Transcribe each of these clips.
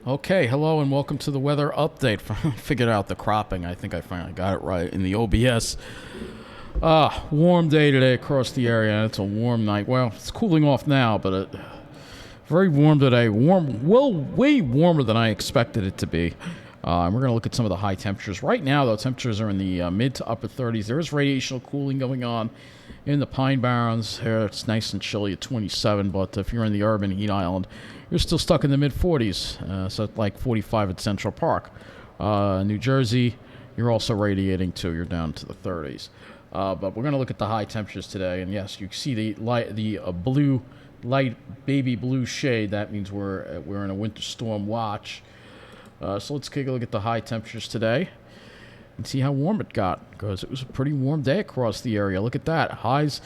Okay, hello and welcome to the weather update. Figured out the cropping. I think I finally got it right in the OBS. Warm day today across the area. It's a warm night. Well, it's cooling off now, but very warm today. Warm, well, way warmer than I expected it to be. And we're going to look at some of the high temperatures. Right now, though, temperatures are in the mid to upper 30s. There is radiational cooling going on in the Pine Barrens. Here, it's nice and chilly at 27, but if you're in the urban heat island, you're still stuck in the mid 40s, so like 45 at Central Park. New Jersey, you're also radiating too. You're down to the 30s. But we're going to look at the high temperatures today, and yes, you see the blue, light baby blue shade. That means we're in a winter storm watch. So let's take a look at the high temperatures today and see how warm it got, because it was a pretty warm day across the area. Look at that. Highs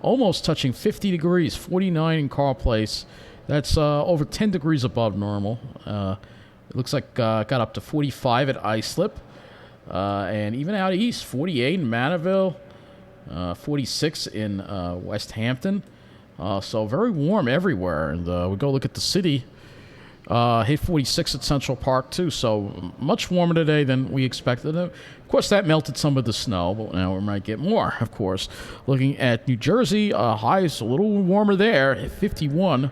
almost touching 50 degrees, 49 in Carl Place. That's over 10 degrees above normal. It looks like got up to 45 at Islip. And even out east, 48 in Manaville, 46 in West Hampton. So very warm everywhere. And we go look at the city. Hit 46 at Central Park, too, so much warmer today than we expected. Of course, that melted some of the snow, but now we might get more, of course. Looking at New Jersey, highs a little warmer there, at 51.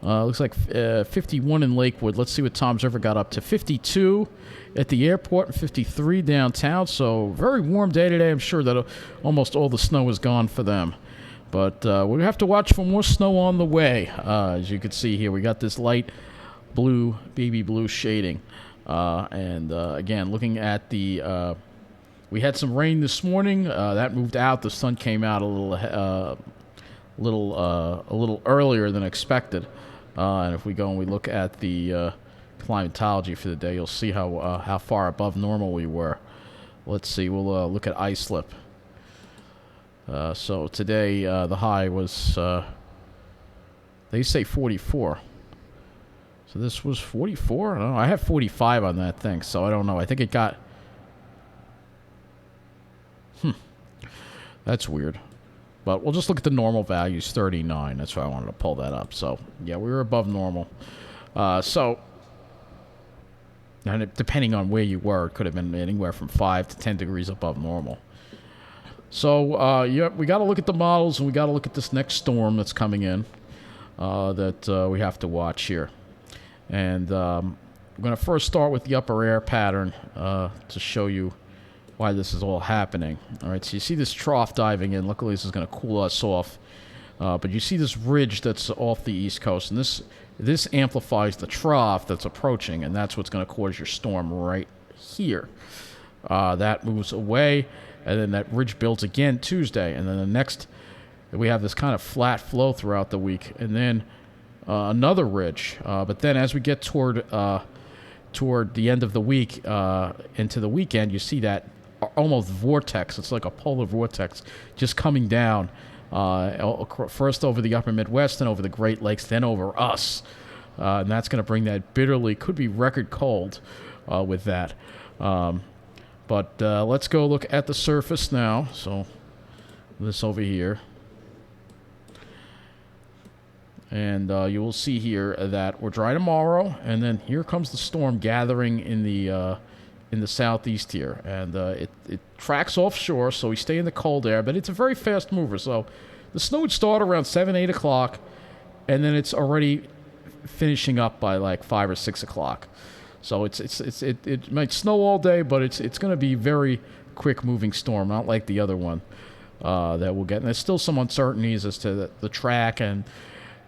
Looks like 51 in Lakewood. Let's see what Tom's River got up to. 52 at the airport and 53 downtown, so very warm day today. I'm sure that almost all the snow is gone for them. But we have to watch for more snow on the way. As you can see here, we got this light blue, baby blue shading. And again, looking at the... we had some rain this morning. That moved out. The sun came out a little earlier than expected. And if we go and we look at the climatology for the day, you'll see how far above normal we were. Let's see. We'll look at Islip. So today the high was, they say 44. So this was 44? I don't know. I have 45 on that thing, so I don't know. I think it got... That's weird. But we'll just look at the normal values, 39. That's why I wanted to pull that up. So, yeah, we were above normal. And depending on where you were, it could have been anywhere from 5 to 10 degrees above normal. So, yeah, we got to look at the models, and we got to look at this next storm that's coming in that we have to watch here. And I'm going to first start with the upper air pattern to show you why this is all happening. All right, so you see this trough diving in. Luckily, this is going to cool us off. But you see this ridge that's off the East Coast, and this amplifies the trough that's approaching, and that's what's going to cause your storm right here. That moves away, and then that ridge builds again Tuesday, and then the next, we have this kind of flat flow throughout the week, and then another ridge. But then as we get toward the end of the week, into the weekend, you see that almost vortex. It's like a polar vortex just coming down, first over the upper Midwest, then over the Great Lakes, then over us. And that's going to bring that bitterly, could be record cold with that. But let's go look at the surface now. So this over here. And you will see here that we're dry tomorrow, and then here comes the storm gathering in the southeast here, and it tracks offshore, so we stay in the cold air, but it's a very fast mover. So the snow would start around 7, 8 o'clock, and then it's already finishing up by like 5 or 6 o'clock. So it might snow all day, but it's going to be very quick moving storm, not like the other one that we'll get. And there's still some uncertainties as to the track, and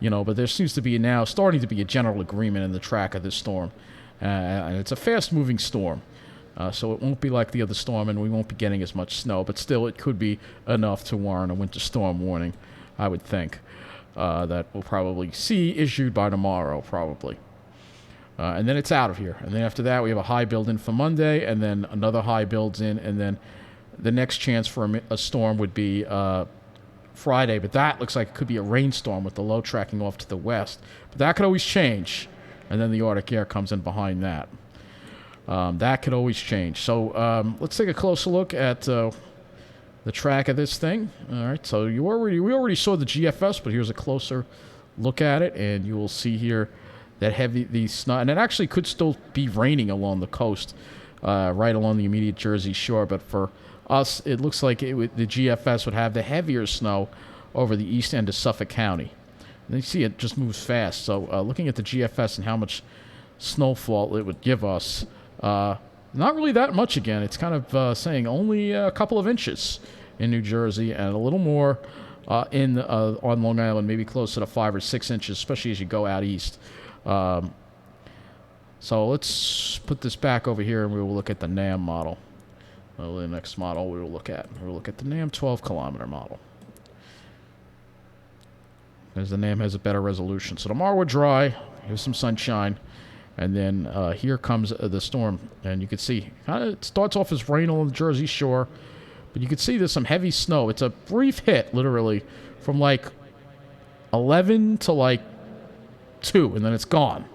but there seems to be now starting to be a general agreement in the track of this storm. And it's a fast-moving storm, so it won't be like the other storm, and we won't be getting as much snow. But still, it could be enough to warrant a winter storm warning, I would think, that we'll probably see issued by tomorrow, probably. And then it's out of here. And then after that, we have a high build-in for Monday, and then another high builds in, and then the next chance for a storm would be Friday, but that looks like it could be a rainstorm with the low tracking off to the west. But that could always change, and then the Arctic air comes in behind that. That could always change. So let's take a closer look at the track of this thing. All right, so we already saw the GFS, but here's a closer look at it, and you will see here that heavy the snow, and it actually could still be raining along the coast, right along the immediate Jersey shore. But for us, it looks like the GFS would have the heavier snow over the east end of Suffolk County. And you see it just moves fast. So looking at the GFS and how much snowfall it would give us, not really that much again. It's kind of saying only a couple of inches in New Jersey and a little more on Long Island, maybe closer to 5 or 6 inches, especially as you go out east. So let's put this back over here and we will look at the NAM model. The next model we will look at. We'll look at the NAM 12-kilometer model. Because the NAM has a better resolution. So tomorrow we're dry. Here's some sunshine. And then here comes the storm. And you can see, it starts off as rain on the Jersey shore. But you can see there's some heavy snow. It's a brief hit, literally, from like 11 to like 2, and then it's gone.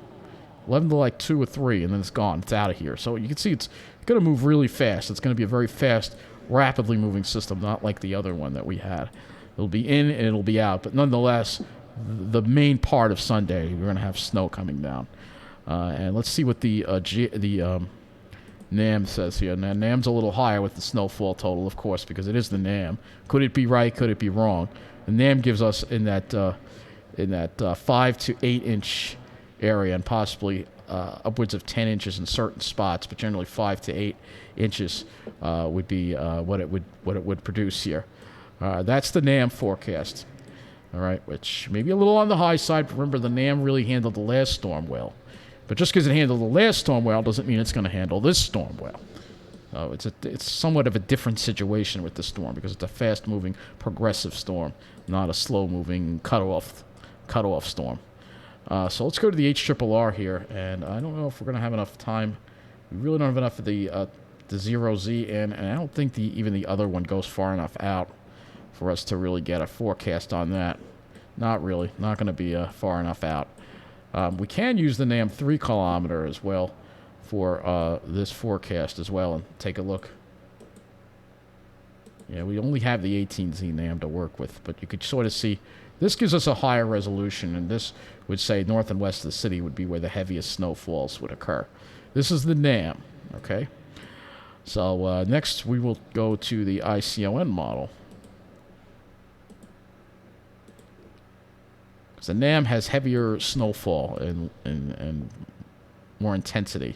11 to like 2 or 3, and then it's gone. It's out of here. So you can see it's going to move really fast. It's going to be a very fast, rapidly moving system, not like the other one that we had. It'll be in and it'll be out. But nonetheless, the main part of Sunday, we're going to have snow coming down. And let's see what the NAM says here. Now, NAM's a little higher with the snowfall total, of course, because it is the NAM. Could it be right? Could it be wrong? The NAM gives us in that 5 to 8 inch area, and possibly upwards of 10 inches in certain spots, but generally 5 to 8 inches would be what it would produce here. That's the NAM forecast. All right, which may be a little on the high side. Remember, the NAM really handled the last storm well. But just because it handled the last storm well doesn't mean it's going to handle this storm well. It's somewhat of a different situation with the storm because it's a fast-moving, progressive storm, not a slow-moving, cut-off storm. So let's go to the HRRR here, and I don't know if we're going to have enough time. We really don't have enough of the 0Z in, and I don't think even the other one goes far enough out for us to really get a forecast on that. Not really. Not going to be far enough out. We can use the NAM 3-kilometer as well for this forecast as well, and take a look. Yeah, we only have the 18Z NAM to work with, but you could sort of see this gives us a higher resolution, and this would say north and west of the city would be where the heaviest snowfalls would occur. This is the NAM, okay? So next we will go to the ICON model. The NAM has heavier snowfall and more intensity.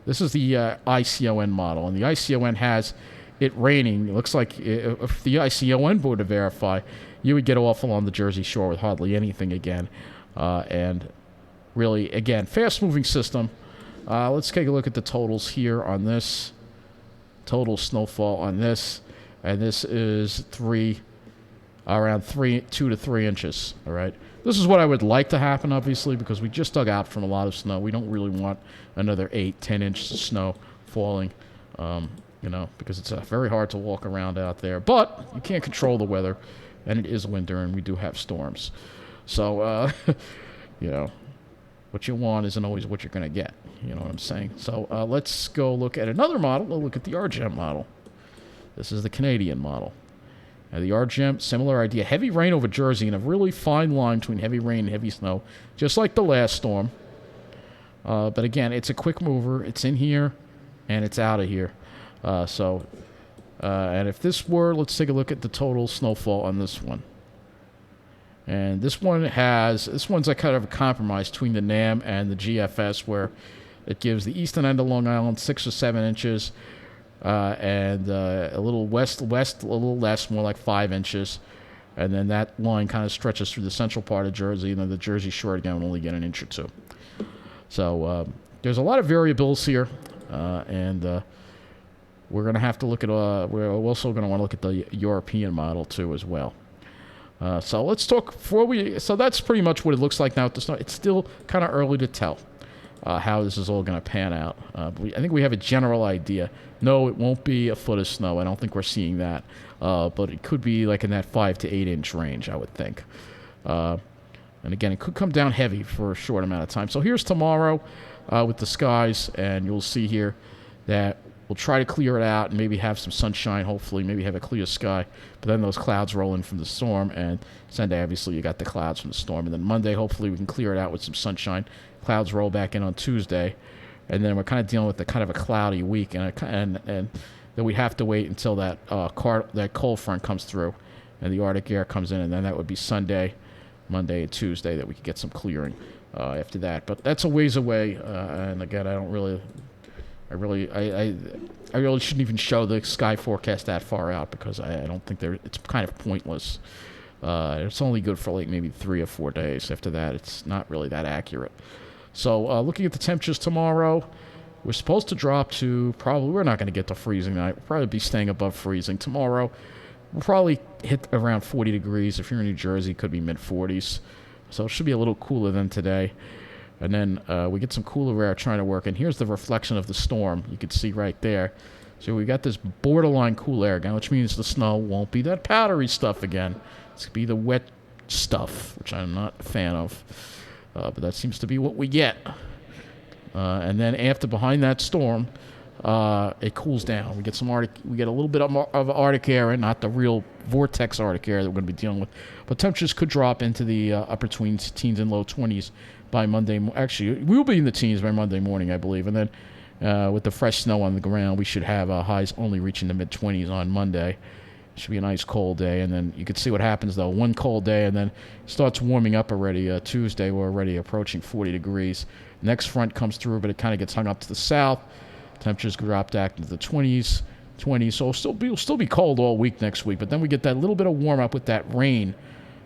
This is the ICON model, and the ICON has it raining. It looks like if the ICON were to verify, you would get off along the Jersey Shore with hardly anything again. And really, again, fast-moving system. Let's take a look at the totals here on this. Total snowfall on this. And this is around 2 to 3 inches, all right? This is what I would like to happen, obviously, because we just dug out from a lot of snow. We don't really want another 8, 10 inches of snow falling, because it's very hard to walk around out there. But you can't control the weather, and it is winter, and we do have storms. So, what you want isn't always what you're going to get. You know what I'm saying? So let's go look at another model. We'll look at the RGEM model. This is the Canadian model. Now, the RGEM, similar idea. Heavy rain over Jersey and a really fine line between heavy rain and heavy snow, just like the last storm. But again, it's a quick mover. It's in here, and it's out of here. And if this were, let's take a look at the total snowfall on this one. And this one's a kind of a compromise between the NAM and the GFS, where it gives the eastern end of Long Island 6 or 7 inches, and a little west, a little less, more like 5 inches. And then that line kind of stretches through the central part of Jersey, and then the Jersey Shore, again, will only get an inch or 2. So there's a lot of variables here, and we're going to have to look at, we're also going to want to look at the European model, too, as well. So let's talk, so that's pretty much what it looks like now at the start. It's still kind of early to tell how this is all going to pan out. I think we have a general idea. No, it won't be a foot of snow. I don't think we're seeing that. But it could be like in that 5 to 8 inch range, I would think. And again, it could come down heavy for a short amount of time. So here's tomorrow with the skies, and you'll see here that We'll try to clear it out and maybe have some sunshine, hopefully, maybe have a clear sky. But then those clouds roll in from the storm, and Sunday, obviously, you got the clouds from the storm. And then Monday, hopefully, we can clear it out with some sunshine. Clouds roll back in on Tuesday. And then we're kind of dealing with kind of a cloudy week, and then we have to wait until that cold front comes through and the Arctic air comes in, and then that would be Sunday, Monday, and Tuesday that we could get some clearing after that. But that's a ways away, and again, I really shouldn't even show the sky forecast that far out because I don't think it's kind of pointless. It's only good for like maybe 3 or 4 days. After that, it's not really that accurate. So looking at the temperatures tomorrow, we're supposed to drop to we're not going to get to freezing tonight. We'll probably be staying above freezing. Tomorrow, we'll probably hit around 40 degrees. If you're in New Jersey, it could be mid-40s. So it should be a little cooler than today. And then we get some cooler air trying to work. And here's the reflection of the storm. You can see right there. So we got this borderline cool air again, which means the snow won't be that powdery stuff again. It's going to be the wet stuff, which I'm not a fan of. But that seems to be what we get. And then after behind that storm, it cools down. We get we get a little bit of Arctic air, and not the real vortex Arctic air that we're going to be dealing with. But temperatures could drop into the upper teens and low 20s by Monday. Actually, we'll be in the teens by Monday morning, I believe. And then with the fresh snow on the ground, we should have highs only reaching the mid-20s on Monday. It should be a nice cold day. And then you can see what happens, though. One cold day, and then it starts warming up already. Tuesday, we're already approaching 40 degrees. Next front comes through, but it kind of gets hung up to the south. Temperatures drop back into the 20s. So it'll still be cold all week next week. But then we get that little bit of warm up with that rain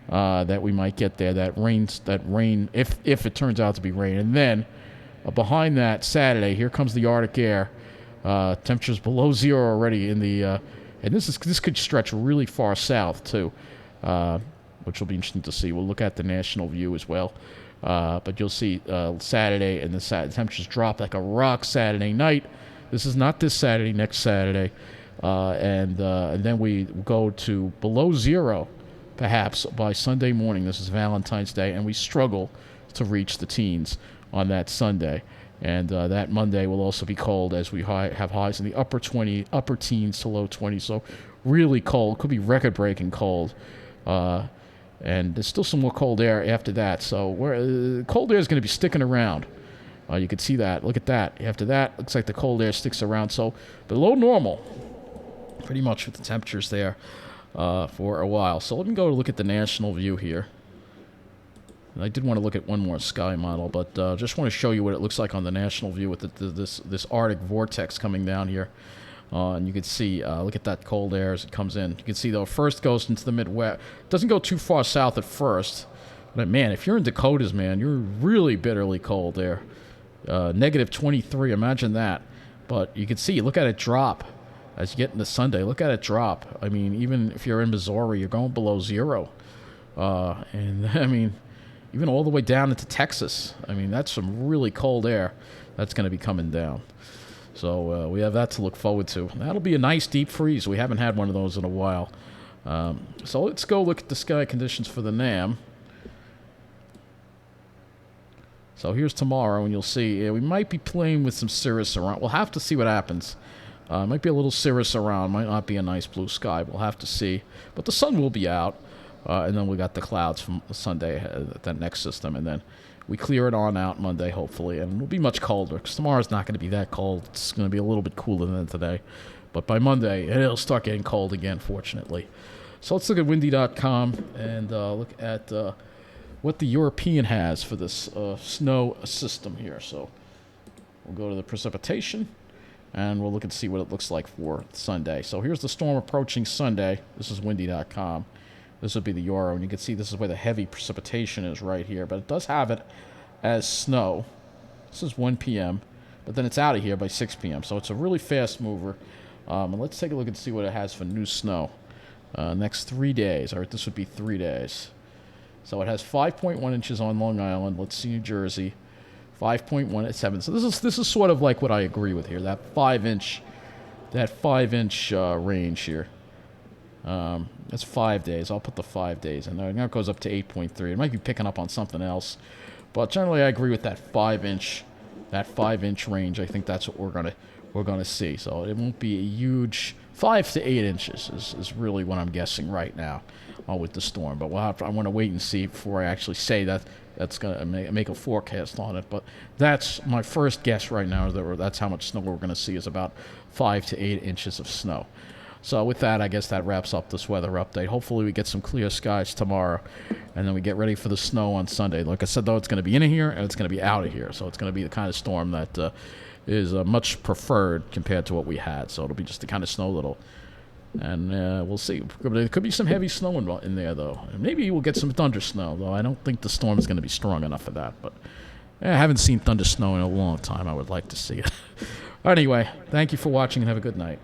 that we might get there. That rain, if it turns out to be rain. And then behind that, Saturday, here comes the Arctic air. Temperatures below zero already in the and this could stretch really far south too, which will be interesting to see. We'll look at the national view as well. But you'll see Saturday, and the temperatures drop like a rock Saturday night. This is not this Saturday, next Saturday. And then we go to below zero, perhaps, by Sunday morning. This is Valentine's Day, and we struggle to reach the teens on that Sunday. And that Monday will also be cold as we have highs in the upper teens to low 20s. So really cold. Could be record-breaking cold. And there's still some more cold air after that. So cold air is going to be sticking around. You can see that. Look at that. After that, looks like the cold air sticks around. So below normal, pretty much with the temperatures there for a while. So let me go look at the national view here. And I did want to look at one more sky model, but just want to show you what it looks like on the national view with this Arctic vortex coming down here. And you can see, look at that cold air as it comes in. You can see, though, first goes into the Midwest. It doesn't go too far south at first. But, man, if you're in Dakotas, man, you're really bitterly cold there. Negative 23, imagine that. But you can see, look at it drop as you get into Sunday. Look at it drop. I mean, even if you're in Missouri, you're going below zero. And, I mean, even all the way down into Texas. I mean, that's some really cold air that's going to be coming down. So we have that to look forward to. That'll be a nice deep freeze. We haven't had one of those in a while. So let's go look at the sky conditions for the NAM. So here's tomorrow, and you'll see we might be playing with some cirrus around. We'll have to see what happens. Might be a little cirrus around. Might not be a nice blue sky. We'll have to see. But the sun will be out. And then we got the clouds from Sunday, that next system. And then we clear it on out Monday, hopefully. And it'll be much colder, because tomorrow's not going to be that cold. It's going to be a little bit cooler than today. But by Monday, it'll start getting cold again, fortunately. So let's look at windy.com and look at what the European has for this snow system here. So we'll go to the precipitation, and we'll look and see what it looks like for Sunday. So here's the storm approaching Sunday. This is windy.com. This would be the Euro, and you can see this is where the heavy precipitation is right here. But it does have it as snow. This is 1 p.m., but then it's out of here by 6 p.m., so it's a really fast mover. And let's take a look and see what it has for new snow. Next 3 days. All right, this would be 3 days. So it has 5.1 inches on Long Island. Let's see New Jersey. 5.1 at 7. So this is sort of like what I agree with here. That 5-inch range here. That's 5 days. I'll put the 5 days in there. Now it goes up to 8.3. It might be picking up on something else, but generally I agree with that 5-inch that 5-inch range. I think that's what we're gonna see. So it won't be a huge 5 to 8 inches is really what I'm guessing right now with the storm. But I want to wait and see before I actually say that's gonna make a forecast on it. But that's my first guess right now. That's how much snow we're gonna see is about 5 to 8 inches of snow. So with that, I guess that wraps up this weather update. Hopefully we get some clear skies tomorrow, and then we get ready for the snow on Sunday. Like I said, though, it's going to be in here and it's going to be out of here. So it's going to be the kind of storm that is much preferred compared to what we had. So it'll be just the kind of snow that'll, and we'll see. There could be some heavy snow in there, though. Maybe we'll get some thunder snow, though. I don't think the storm is going to be strong enough for that. But I haven't seen thunder snow in a long time. I would like to see it. Anyway, thank you for watching and have a good night.